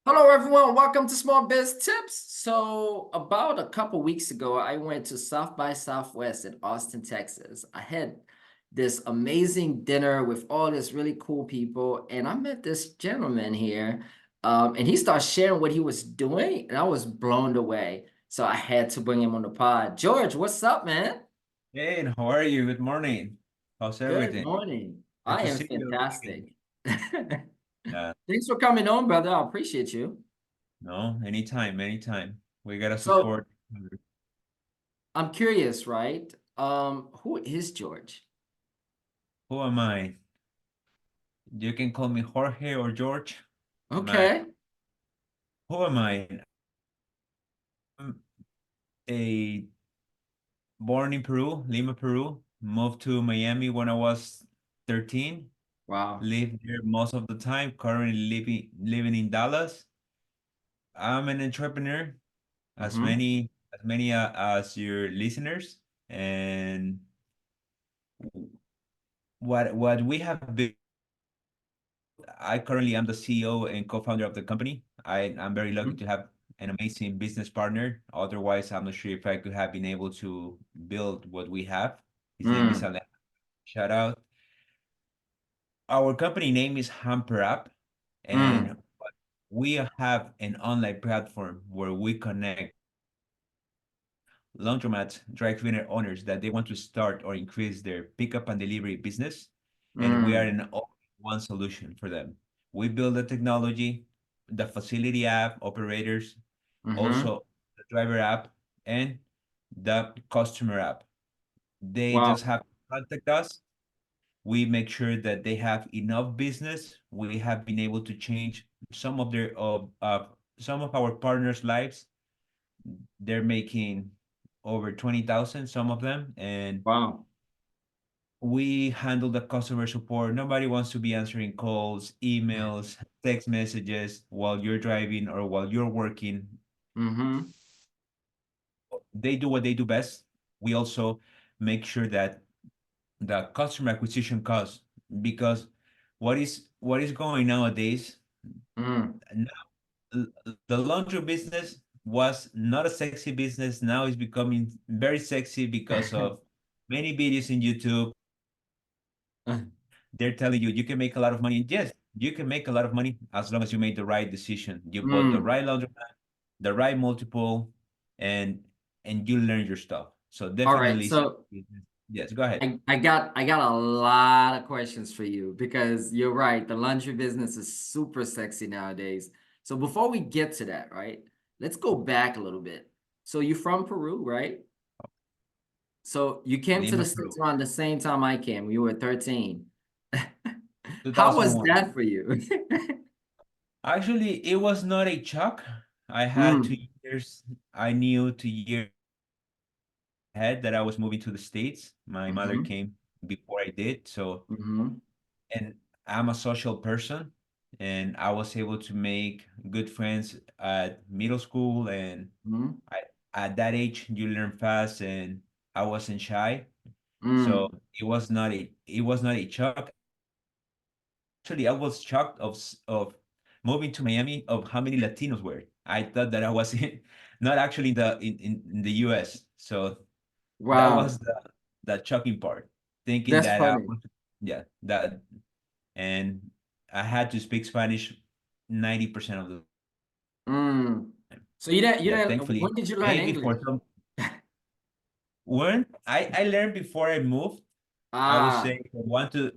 Hello, everyone. Welcome to Small Biz Tips. So, about a couple weeks ago, I went to South by Southwest in Austin, Texas. I had this amazing dinner with all these really cool people, and I met this gentleman here, and he started sharing what he was doing, and I was blown away. So I had to bring him on the pod. George, what's up, man? Hey, and how are you? Good morning. How's Good everything? morning. Good I to am see you again. fantastic. Yeah, Thanks for coming on, brother. I appreciate you. no, anytime, anytime. We gotta So, support. I'm curious, right? Who is George? Who am I? You can call me Jorge or George. My, Okay. who am I? I'm a born in Peru, Lima, Peru. Moved to Miami when I was 13. Wow. Lived there most of the time. Currently living in Dallas. I'm an entrepreneur, as Mm-hmm. many as your listeners, and what we have built. I currently am the CEO and co-founder of the company. I'm very lucky to have an amazing business partner. Otherwise, I'm not sure if I could have been able to build what we have. His name is Mm, Alan. Shout out. Our company name is Hamperapp, and mm, we have an online platform where we connect laundromat dry cleaner owners that they want to start or increase their pickup and delivery business, and we are mm, an all-in-one solution for them. We build the technology, the facility app, operators, mm-hmm. also the driver app, and the customer app. They Wow. just have to contact us. We make sure that they have enough business. We have been able to change some of our partners' lives. They're making over 20,000, some of them, and Wow. we handle the customer support. Nobody wants to be answering calls, emails, text messages while you're driving or while you're working. Mm-hmm. They do what they do best. We also make sure that the customer acquisition cost, because what is going nowadays, Mm. now, the laundry business was not a sexy business. Now it's becoming very sexy because of many videos in YouTube. They're telling you you can make a lot of money. And yes, you can make a lot of money as long as you made the right decision. You bought the Mm. right laundromat, the right multiple, and and you learn your stuff. So All right. definitely, So yes, go ahead. I got a lot of questions for you because you're right. The laundry business is super sexy nowadays. So before we get to that, right? Let's go back a little bit. So you're from Peru, right? So you came to Lima, the Peru, States around the same time I came. You were 13. How was 2001. that for you? Actually, it was not a shock. I had two Mm, years. I knew 2 years ahead that I was moving to the States. My mother mm-hmm, came before I did. So, mm-hmm, and I'm a social person, and I was able to make good friends at middle school. And mm-hmm, I, at that age, you learn fast, and I wasn't shy. So mm. it was not a shock. Actually, I was shocked of moving to Miami of how many Latinos were. I thought that I was not actually in the US. So that was Wow, the shocking part, thinking that's that I funny. was, yeah, that, and I had to speak Spanish 90% of the Mm. time. So you didn't, Yeah, thankfully, when did you learn maybe English? for some, when I learned before I moved, I would Ah, say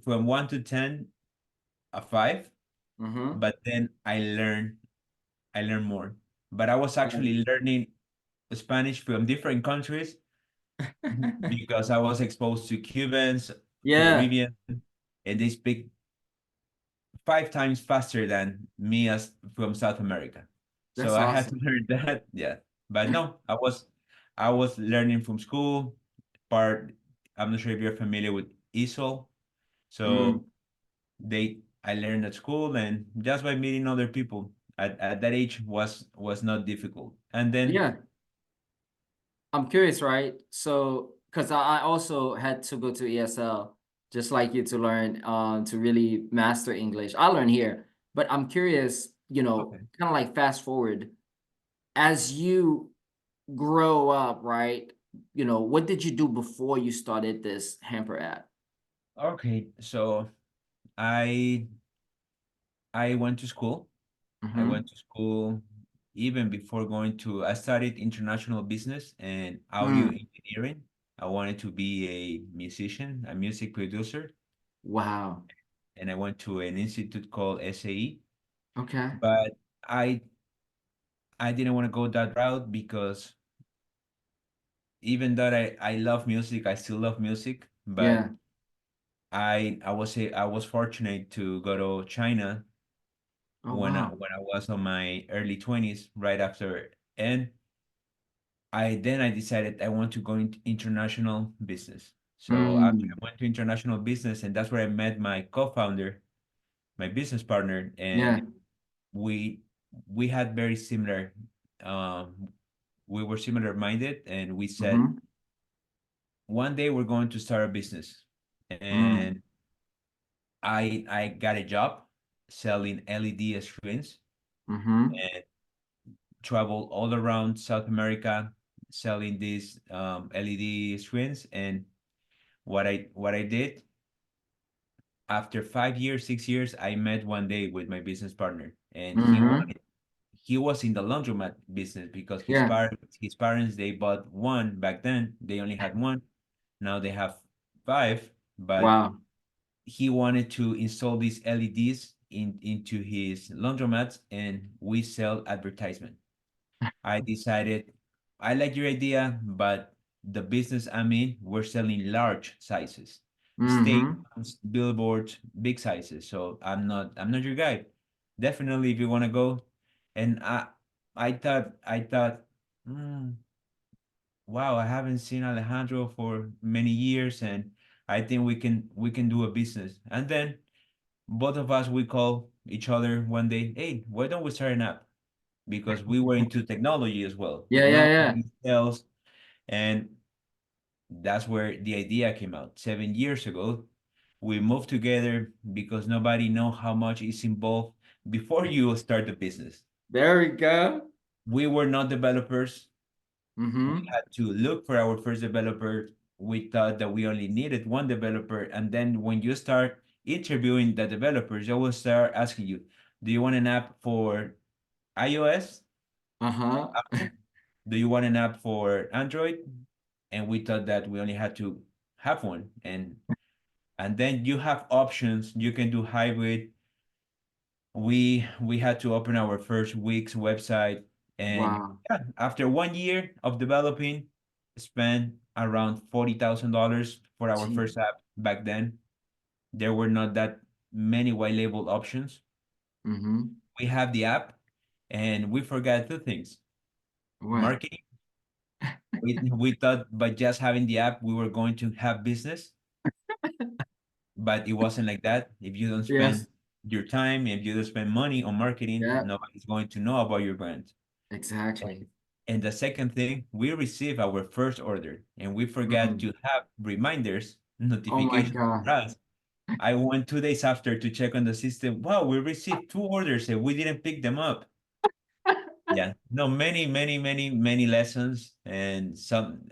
from one to 10, a five, mm-hmm. but then I learned more. But I was actually learning Spanish from different countries because I was exposed to Cubans, Yeah, Peruvian, and they speak 5 times faster than me as from South America. So that's I had to awesome. learn that. Yeah. But no, I was learning from school. Part I'm not sure if you're familiar with ESOL. Mm. So I learned at school and just by meeting other people at that age was not difficult. And then Yeah, I'm curious, right? So, because I also had to go to ESL, just like you, to learn to really master English. I learned here, but I'm curious. kind of like fast forward as you grow up, right? What did you do before you started this hamper app? Okay, so I I went to school. I Mm-hmm. went to school even before going to, I studied international business and audio Mm. engineering. I wanted to be a musician, a music producer, Wow. and I went to an institute called SAE. Okay. But I I didn't want to go that route because even though I love music, I still love music, but Yeah. I was fortunate to go to China Oh, wow. when I was on my early 20s, right after, and I decided I want to go into international business. So after Mm. I went to international business, and that's where I met my co-founder, my business partner, Yeah. and we we had very similar, um, we were similar minded, and we said Mm-hmm. one day we're going to start a business. Mm. And I got a job selling LED screens Mm-hmm. and travel all around South America selling these LED screens. And what I did after 5 years, 6 years, I met one day with my business partner, and Mm-hmm. he was in the laundromat business because Yeah. his parents they bought one back then. They only had one. Now they have five, but Wow. he wanted to install these LEDs into his laundromats, and we sell advertisement. I decided I like your idea, but the business I'm in, we're selling large sizes, Mm-hmm. stadiums, billboards, big sizes. So I'm not your guy. Definitely, if you want to go, and I thought, hmm, wow, I haven't seen Alejandro for many years, and I think we can do a business. And then both of us we call each other one day, hey, why don't we start an app? Because we were into technology as well, Yeah, yeah, yeah. technology, sales, and that's where the idea came out 7 years ago. We moved together because nobody know how much is involved before you start the business. There we go. We were not developers. We Mm-hmm. had to look for our first developer. We thought that we only needed one developer. And then when you start interviewing the developers, they will start asking you, do you want an app for iOS, Uh-huh. Apple? Do you want an app for Android? And we thought that we only had to have one. And then you have options. You can do hybrid. We had to open our first week's website, and Wow. yeah, after 1 year of developing, spent around $40,000 for our Gee. first app. Back then there were not that many white label options. Mm-hmm. We have the app, and we forgot two things: What? marketing. We thought by just having the app we were going to have business, but it wasn't like that. If you don't spend Yes. your time, if you don't spend money on marketing, Yeah. nobody's going to know about your brand. Exactly. And the second thing, we received our first order and we forgot Mm. to have reminders, Oh my notifications for God. us. I went 2 days after to check on the system. Wow, we received two orders and we didn't pick them up. Yeah, no, many, many, many, many lessons and some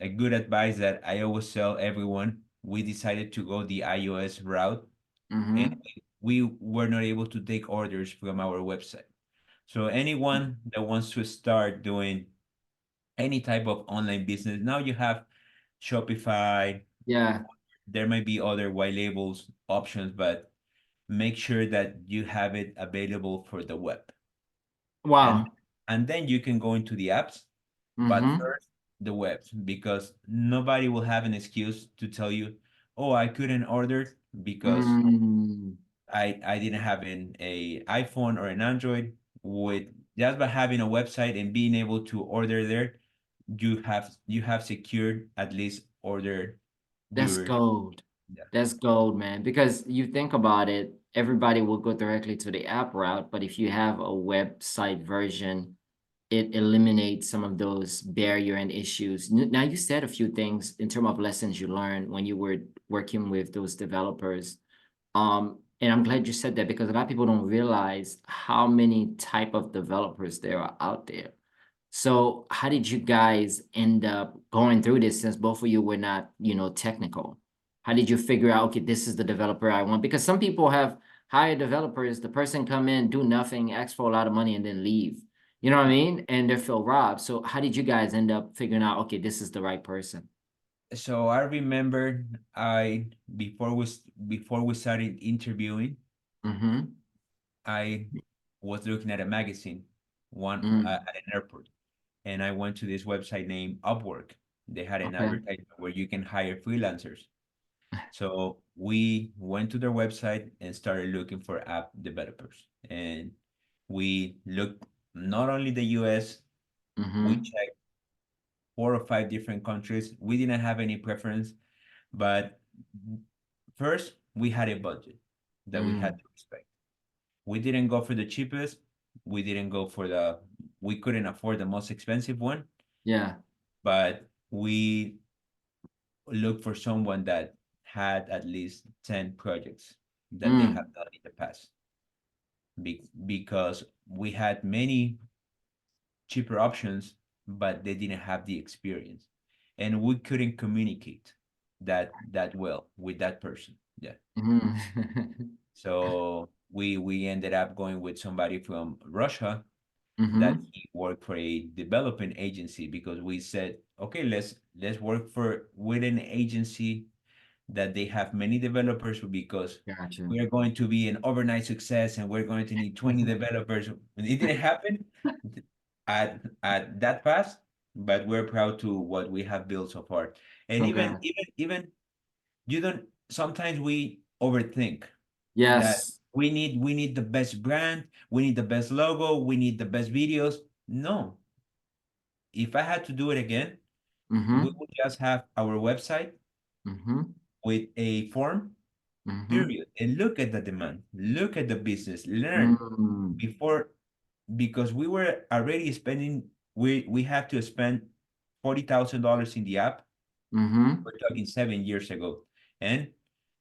a good advice that I always tell everyone. We decided to go the iOS route, and Mm-hmm. we were not able to take orders from our website. So anyone that wants to start doing any type of online business, now you have Shopify. Yeah. There might be other white labels options, but make sure that you have it available for the web. And Wow. and then you can go into the apps, but Mm-hmm. first the web, because nobody will have an excuse to tell you, oh, I couldn't order because Mm. I didn't have a iPhone or an Android. With just by having a website and being able to order there, you have secured at least order That's your, gold. yeah. That's gold, man. Because you think about it, everybody will go directly to the app route, but if you have a website version, it eliminates some of those barrier and issues. Now you said a few things in terms of lessons you learned when you were working with those developers. And I'm glad you said that because a lot of people don't realize how many type of developers there are out there. So how did you guys end up going through this since both of you were not, technical? How did you figure out, okay, this is the developer I want? Because some people have hired developers, the person come in, do nothing, ask for a lot of money, and then leave. You know what I mean? And they feel robbed. So how did you guys end up figuring out, okay, this is the right person? So I remember I before we started interviewing, Mm-hmm. I was looking at a magazine one Mm, at an airport, and I went to this website named Upwork. They had an okay. advertisement where you can hire freelancers. So we went to their website and started looking for app developers. And we looked not only the US, we Mm-hmm. checked 4 or 5 different countries. We didn't have any preference, but first we had a budget that we had Mm, to respect. We didn't go for the cheapest. We didn't go for we couldn't afford the most expensive one, yeah. but we looked for someone that had at least 10 projects that they have Mm, done in the past. Because we had many cheaper options, but they didn't have the experience. And we couldn't communicate that well with that person. Yeah. mm. So we ended up going with somebody from Russia that Mm-hmm. he worked for a development agency because we said, okay, let's work for with an agency that they have many developers because Gotcha. we are going to be an overnight success and we're going to need 20 developers. And it didn't happen at that fast, but we're proud to what we have built so far. And Okay. even you don't sometimes we overthink that Yes. we need the best brand, we need the best logo, we need the best videos. No, if I had to do it again, we Mm-hmm. would just have our website Mm-hmm. with a form, Mm-hmm. period, and look at the demand, look at the business, learn Mm, before, because we were already spending, we had to spend $40,000 in the app. mm-hmm. We're talking 7 years ago, and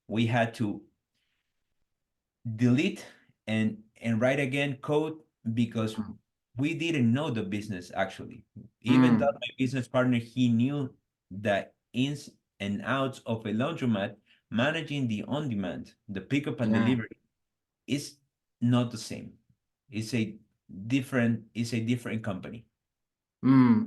we had to delete and write again code because we didn't know the business actually. Even though Mm, my business partner, he knew the ins and outs of a laundromat, managing the on-demand, the pickup and yeah. delivery is not the same. It's a different company.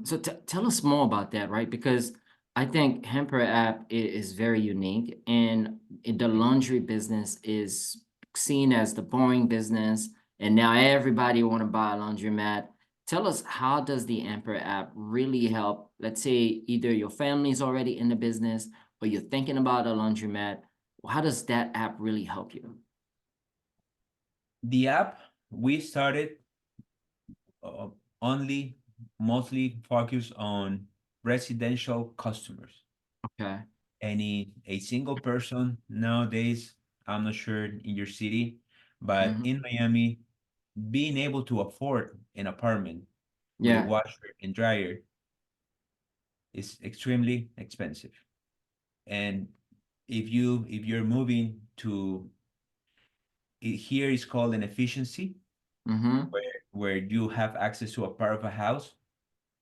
So tell us more about that, right? Because I think Hamperapp is very unique, and the laundry business is seen as the boring business, and now everybody want to buy a laundromat. Tell us, how does the Hamperapp really help? Let's say either your family's already in the business or you're thinking about a laundromat. How does that app really help you? The app we started uh, only mostly focused on residential customers. Okay. Any a single person nowadays, I'm not sure in your city, but Mm-hmm. in Miami, being able to afford an apartment with a Yeah. washer and dryer is extremely expensive. And if you're moving to here is called an efficiency, Mm-hmm. where you have access to a part of a house,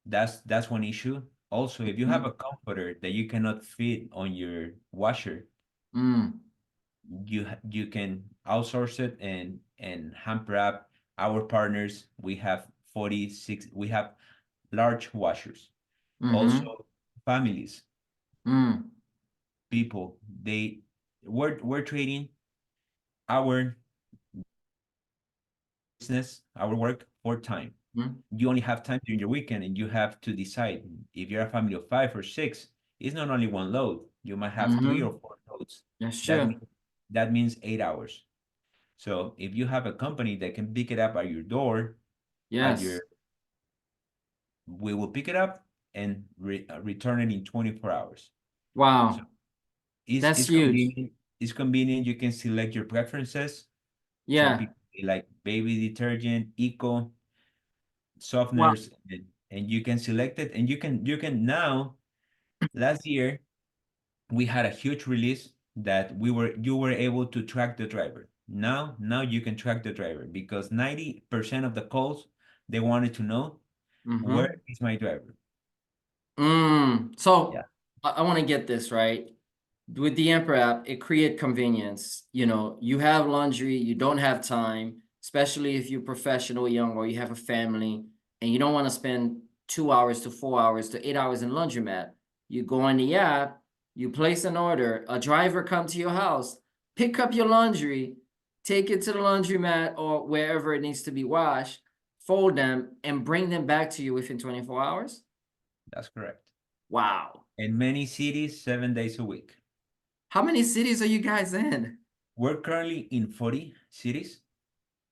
that's one issue. Also, if you have Mm-hmm. a comforter that you cannot fit on your washer, Mm, you can outsource it and Hamperapp, our partners, we have 46, we have large washers. mm-hmm. Also, families, Mm, people, we're trading our business, our work for time. mm, You only have time during your weekend and you have to decide if you're a family of 5 or 6, it's not only one load. You might have 3 or 4 loads. that's That true. means that means 8 hours. So if you have a company that can pick it up at your door, at your Yes. we will pick it up and return it in 24 hours. So Wow. it's That's it's huge. convenient. It's convenient. You can select your preferences. Some Yeah. people they like baby detergent, eco, Wow. softeners, and you can select it. And you can now. Last year we had a huge release that you were able to track the driver. Now you can track the driver because 90% of the calls they wanted to know where Mm-hmm. is my driver. Yeah, So I want to get this right. With the Hamperapp, it create convenience. You know, you have laundry, you don't have time, especially if you're professional, young, or you have a family, and you don't want to spend 2 hours to 4 hours to 8 hours in laundromat. You go on the app, you place an order, a driver come to your house, pick up your laundry, take it to the laundromat or wherever it needs to be washed, fold them, and bring them back to you within 24 hours. that's correct. Wow. In many cities, 7 days a week. How many cities are you guys in? We're currently in 40 cities.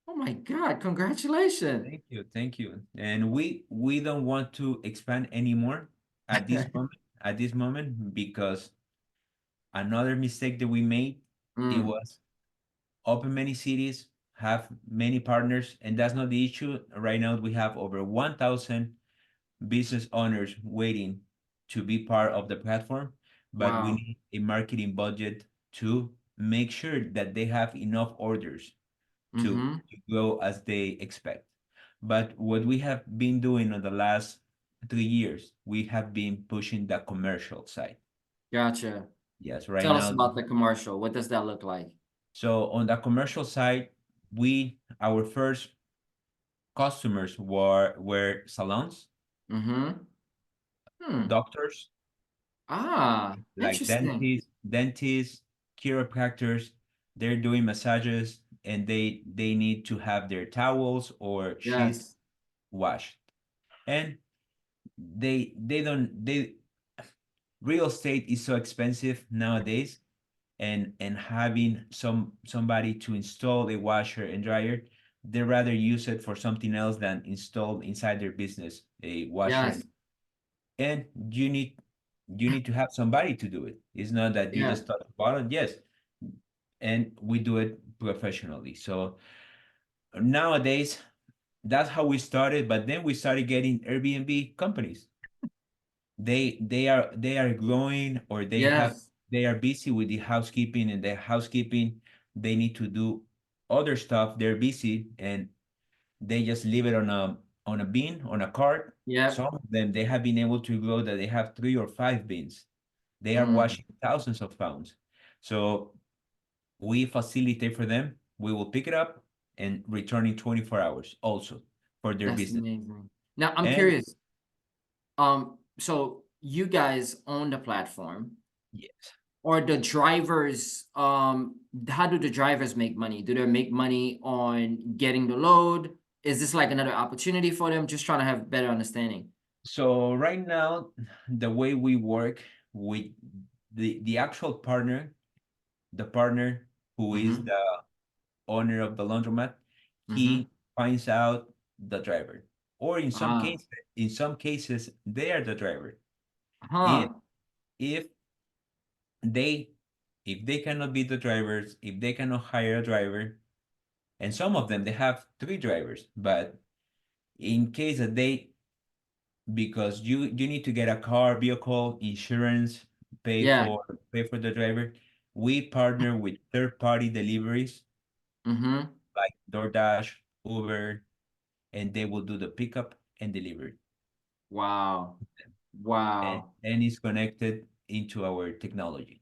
Oh my God, congratulations. Thank you, thank you. And we don't want to expand anymore at this moment, because another mistake that we made, it Mm, was open many cities, have many partners, and that's not the issue. Right now, we have over 1,000 business owners waiting to be part of the platform, but we wow. need a marketing budget to make sure that they have enough orders Mm-hmm. to grow as they expect. But what we have been doing in the last 3 years, we have been pushing the commercial side. Gotcha. Yes, right Tell us now. about the commercial. What does that look like? So on the commercial side, our first customers were salons, Mm-hmm. Hmm. doctors, Ah, like interesting. dentists, chiropractors. They're doing massages and they need to have their towels or sheets Yes. washed. And they don't they real estate is so expensive nowadays, and having somebody to install a washer and dryer, they rather use it for something else than install inside their business a washer Yes. and you need to have somebody to do it. It's not that you Yeah. just touch the button. Yes, and we do it professionally. So nowadays, that's how we started. But then we started getting Airbnb companies. They are growing, or Yes. they are busy with the housekeeping, and the housekeeping they need to do other stuff. They're busy and they just leave it on a bin, on a cart. Some Yep. of them, they have been able to grow that they have 3 or 5 bins. They are Mm. washing thousands of pounds. So we facilitate for them. We will pick it up and return in 24 hours also for their That's business. amazing. Now I'm And curious. So you guys own the platform, yes. or the drivers, how do the drivers make money? Do they make money on getting the load? Is this like another opportunity for them? Just trying to have better understanding. So right now, the way we work with the actual partner, the partner who is Mm-hmm. the owner of the laundromat, Mm-hmm. he finds out the driver. Or Ah, in some cases, they are the driver. If huh. if they if they cannot be the drivers, if they cannot hire a driver, and some of them they have 3 drivers, but in case that they because you need to get a car, vehicle, insurance, Yeah. pay for the driver. We partner with third-party deliveries Mm-hmm. like DoorDash, Uber, and they will do the pickup and delivery. Wow. And Wow. it's connected into our technology.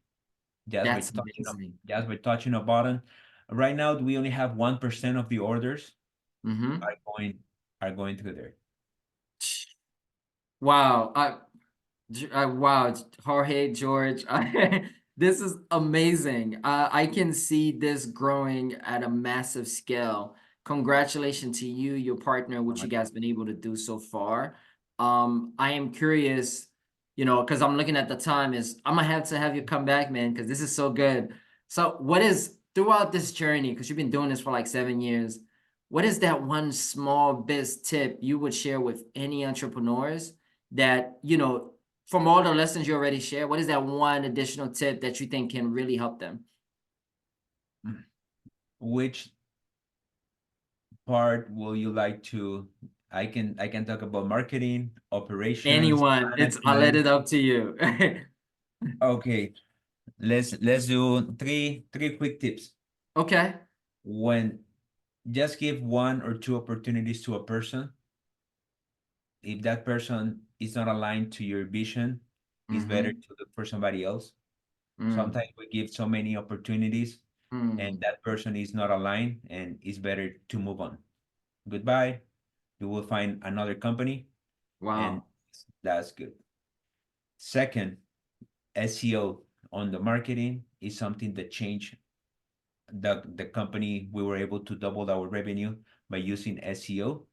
That's amazing. Just by touching a button. Right now, we only have 1% of the orders Mm-hmm. are going are going through there. Wow. Wow, Jorge, George, this is amazing. I can see this growing at a massive scale. Congratulations to you, your partner, what you guys been able to do so far. I am curious, because I'm looking at the time, is I'm gonna have to have you come back, man, because this is so good. So, what is throughout this journey, because you've been doing this for like 7 years, what is that one small biz tip you would share with any entrepreneurs that, from all the lessons you already shared, what is that one additional tip that you think can really help them? Which part will you like to? I can talk about marketing, operations, Anyone, I let management. it up to you. Okay, let's do three quick tips. Okay. when just give one or two opportunities to a person. If that person is not aligned to your vision, it's better Mm-hmm. to look for somebody else. Mm, Sometimes we give so many opportunities and mm. that person is not aligned, and it's better to move on. Goodbye. You will find another company, and Wow. that's good. Second, SEO on the marketing is something that changed the company. We were able to double our revenue by using SEO.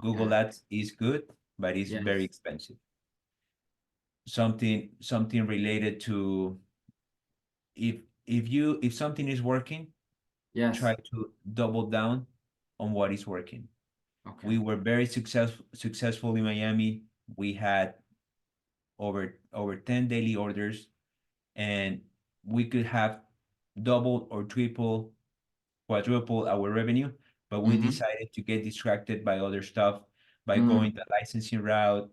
Google Okay. Ads is good, but it's very Yes. expensive. Something related to, if something is working, try Yes. to double down on what is working. We Okay. were very successful in Miami. We had over 10 daily orders, and we could have double or triple, quadruple our revenue, but we Mm-hmm. decided to get distracted by other stuff, by going Mm, the licensing route,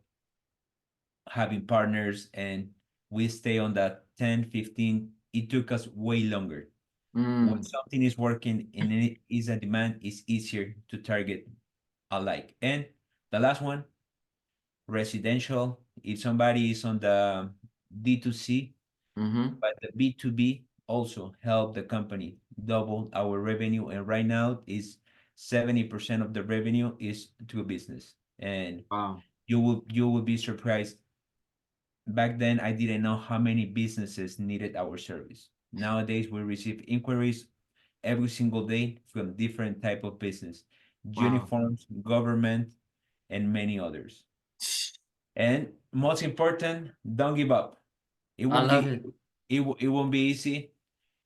having partners, and we stay on that 10, 15. It took us way longer. When mm, something is working and it is a demand, it's easier to target alike. And the last one, residential. If somebody is on the D2C, mm-hmm. but the B2B also help the company double our revenue. And right now is 70% of the revenue is to business. And Wow. you will be surprised. Back then, I didn't know how many businesses needed our service. Nowadays, we receive inquiries every single day from different type of business, Wow. uniforms, government, and many others. And most important, don't give up. It I won't love get it. it won't be easy.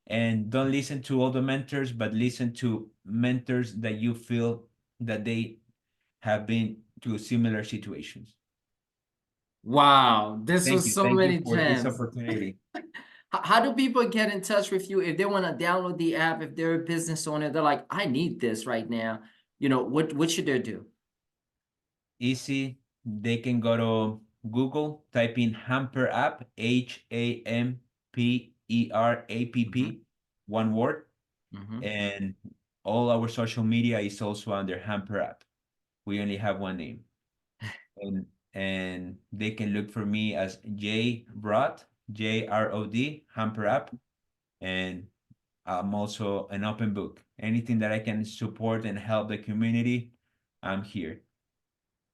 And don't listen to all the mentors, but listen to mentors that you feel that they have been through similar situations. Wow. This was so Thank you many for this gems. opportunity. How do people get in touch with you if they want to download the app? If they're a business owner, they're like, I need this right now. What should they do? Easy. They can go to Google, type in Hamperapp, Mm-hmm. Hamperpp, one word, Mm-hmm. and all our social media is also under Hamperapp. We only have one name, and and they can look for me as J Rod, JROD, Hamperapp, and I'm also an open book. Anything that I can support and help the community, I'm here.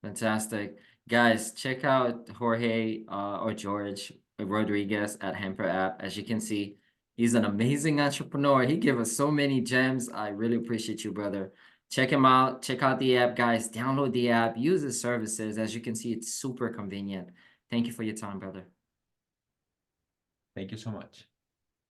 Fantastic. Guys, check out Jorge or George Rodriguez at Hamperapp. As you can see, he's an amazing entrepreneur. He gave us so many gems. I really appreciate you, brother. Check him out. Check out the app, guys. Download the app. Use his services. As you can see, it's super convenient. Thank you for your time, brother. Thank you so much.